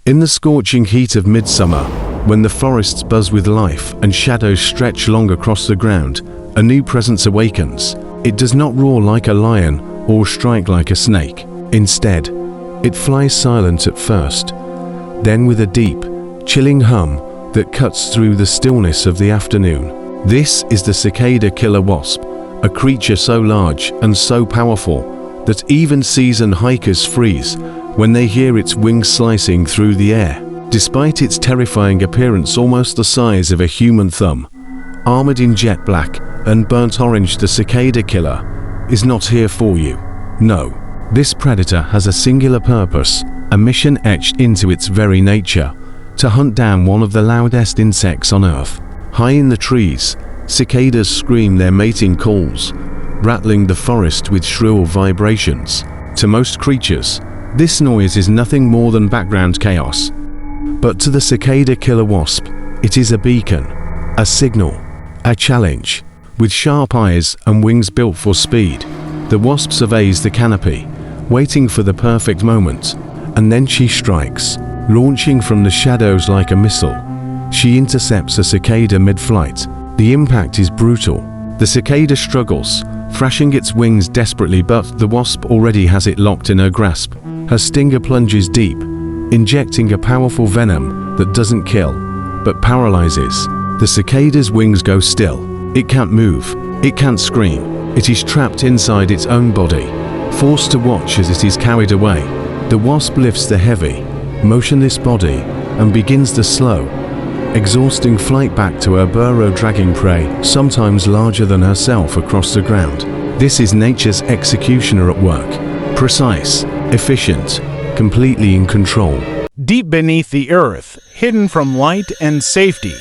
In the scorching heat of midsummer, when the forests buzz with life and shadows stretch long across the ground, a new presence awakens. It does not roar like a lion or strike like a snake. Instead, it flies silent at first, then with a deep, chilling hum that cuts through the stillness of the afternoon. This is the Cicada Killer Wasp, a creature so large and so powerful that even seasoned hikers freeze when they hear its wings slicing through the air. Despite its terrifying appearance almost the size of a human thumb, armored in jet black and burnt orange, the Cicada Killer is not here for you. No, this predator has a singular purpose, a mission etched into its very nature: to hunt down one of the loudest insects on Earth. High in the trees, cicadas scream their mating calls, rattling the forest with shrill vibrations. To most creatures, this noise is nothing more than background chaos. But to the Cicada Killer Wasp, it is a beacon, a signal, a challenge. With sharp eyes and wings built for speed, the wasp surveys the canopy, waiting for the perfect moment. And then she strikes, launching from the shadows like a missile. She intercepts a cicada mid-flight. The impact is brutal. The cicada struggles, thrashing its wings desperately, but the wasp already has it locked in her grasp. Her stinger plunges deep, injecting a powerful venom that doesn't kill, but paralyzes. The cicada's wings go still. It can't move. It can't scream. It is trapped inside its own body, forced to watch as it is carried away. The wasp lifts the heavy, motionless body and begins the slow, exhausting flight back to her burrow, dragging prey, sometimes larger than herself, across the ground. This is nature's executioner at work. Precise, efficient, completely in control. Deep beneath the earth, hidden from light and safety,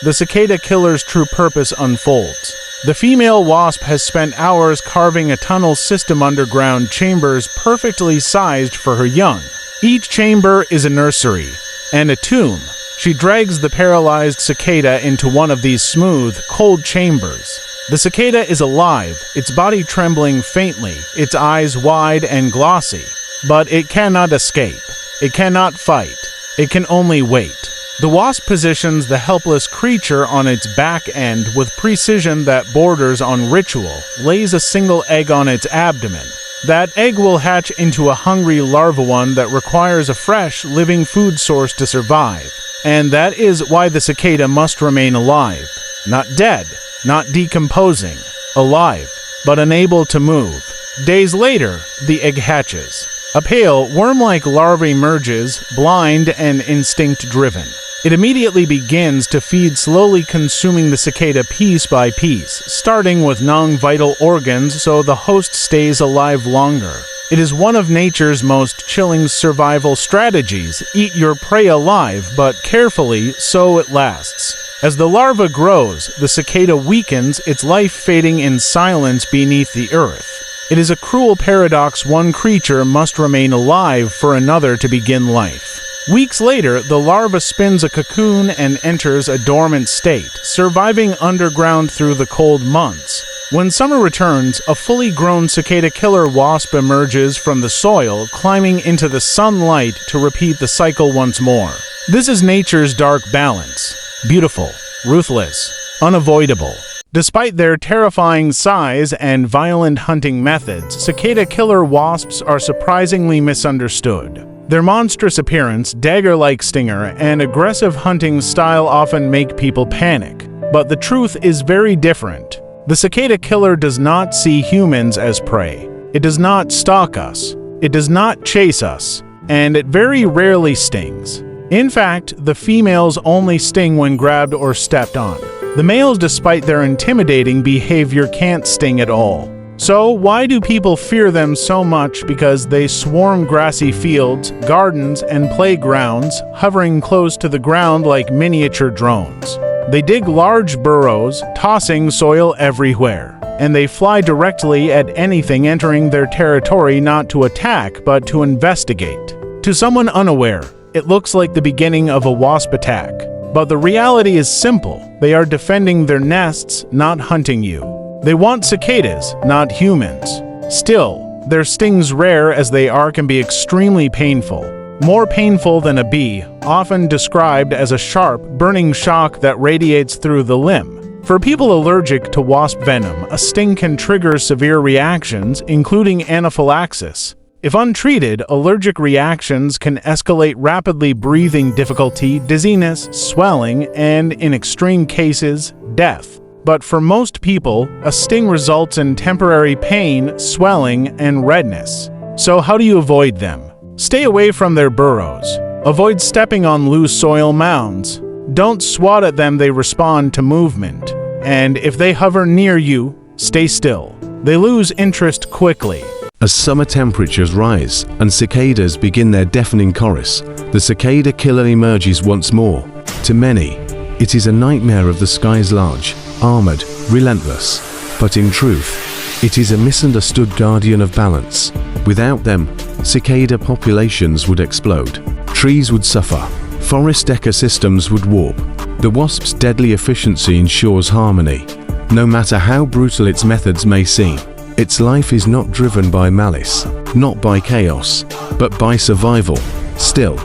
the cicada killer's true purpose unfolds. The female wasp has spent hours carving a tunnel system, underground chambers perfectly sized for her young. Each chamber is a nursery and a tomb. She drags the paralyzed cicada into one of these smooth, cold chambers. The cicada is alive, its body trembling faintly, its eyes wide and glossy. But it cannot escape. It cannot fight. It can only wait. The wasp positions the helpless creature on its back end with precision that borders on ritual, lays a single egg on its abdomen. That egg will hatch into a hungry larva, one that requires a fresh, living food source to survive. And that is why the cicada must remain alive. Not dead, not decomposing. Alive, but unable to move. Days later, the egg hatches. A pale, worm-like larva emerges, blind and instinct-driven. It immediately begins to feed, slowly consuming the cicada piece by piece, starting with non-vital organs so the host stays alive longer. It is one of nature's most chilling survival strategies. Eat your prey alive, but carefully, so it lasts. As the larva grows, the cicada weakens, its life fading in silence beneath the earth. It is a cruel paradox. One creature must remain alive for another to begin life. Weeks later, the larva spins a cocoon and enters a dormant state, surviving underground through the cold months. When summer returns, a fully grown cicada killer wasp emerges from the soil, climbing into the sunlight to repeat the cycle once more. This is nature's dark balance. Beautiful, ruthless, unavoidable. Despite their terrifying size and violent hunting methods, cicada killer wasps are surprisingly misunderstood. Their monstrous appearance, dagger-like stinger, and aggressive hunting style often make people panic. But the truth is very different. The cicada killer does not see humans as prey. It does not stalk us. It does not chase us. And it very rarely stings. In fact, the females only sting when grabbed or stepped on. The males, despite their intimidating behavior, can't sting at all. So why do people fear them so much? Because they swarm grassy fields, gardens, and playgrounds, hovering close to the ground like miniature drones. They dig large burrows, tossing soil everywhere. And they fly directly at anything entering their territory, not to attack, but to investigate. To someone unaware, it looks like the beginning of a wasp attack. But the reality is simple. They are defending their nests, not hunting you. They want cicadas, not humans. Still, their stings, rare as they are, can be extremely painful. more painful than a bee, often described as a sharp, burning shock that radiates through the limb. For people allergic to wasp venom, a sting can trigger severe reactions, including anaphylaxis. If untreated, allergic reactions can escalate rapidly, breathing difficulty, dizziness, swelling, and, in extreme cases, death. But for most people, a sting results in temporary pain, swelling, and redness. So how do you avoid them? Stay away from their burrows. Avoid stepping on loose soil mounds. Don't swat at them, they respond to movement. And if they hover near you, stay still. They lose interest quickly. As summer temperatures rise and cicadas begin their deafening chorus, the cicada killer emerges once more. To many, it is a nightmare of the skies, large, armored, relentless. But in truth, it is a misunderstood guardian of balance. Without them, cicada populations would explode. Trees would suffer. Forest ecosystems would warp. The wasp's deadly efficiency ensures harmony. No matter how brutal its methods may seem, its life is not driven by malice, not by chaos, but by survival. Still,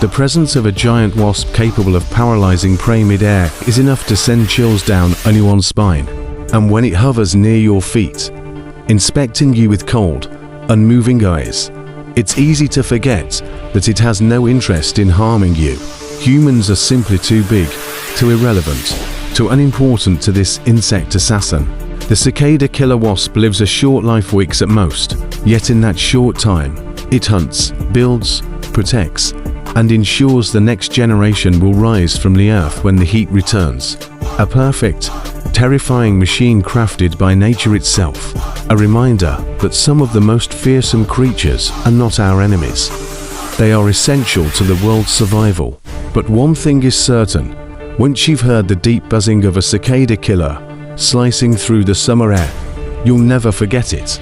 the presence of a giant wasp capable of paralyzing prey mid-air is enough to send chills down anyone's spine. And when it hovers near your feet, inspecting you with cold, unmoving eyes, it's easy to forget that it has no interest in harming you. Humans are simply too big, too irrelevant, too unimportant to this insect assassin. The cicada killer wasp lives a short life, weeks at most, yet in that short time, it hunts, builds, protects, and ensures the next generation will rise from the earth when the heat returns. A perfect, terrifying machine crafted by nature itself. A reminder that some of the most fearsome creatures are not our enemies. They are essential to the world's survival. But one thing is certain, once you've heard the deep buzzing of a cicada killer slicing through the summer air, you'll never forget it.